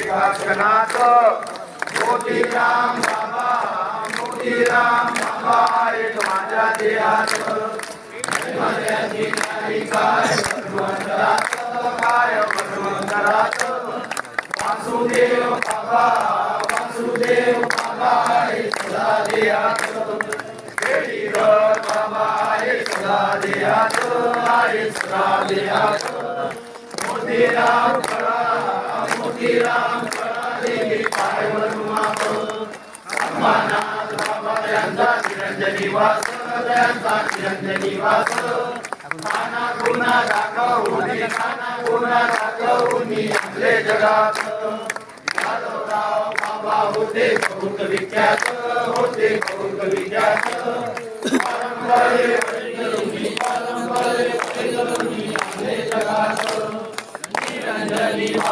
काकनाथ मोतीराम बाबा एक माझ्या देहात काय भगवंतरात वासुदेव बाबा एक सदा देहात बाबा एक सदा देहात मोतीराम कळा देवी पायवर माप अम्मानाथ बाबा यांचा चिरंजनी वास खाना गुन्हा दाखवून आपले जगात यादवराव बाबा होते बहुत विख्यात परंपरे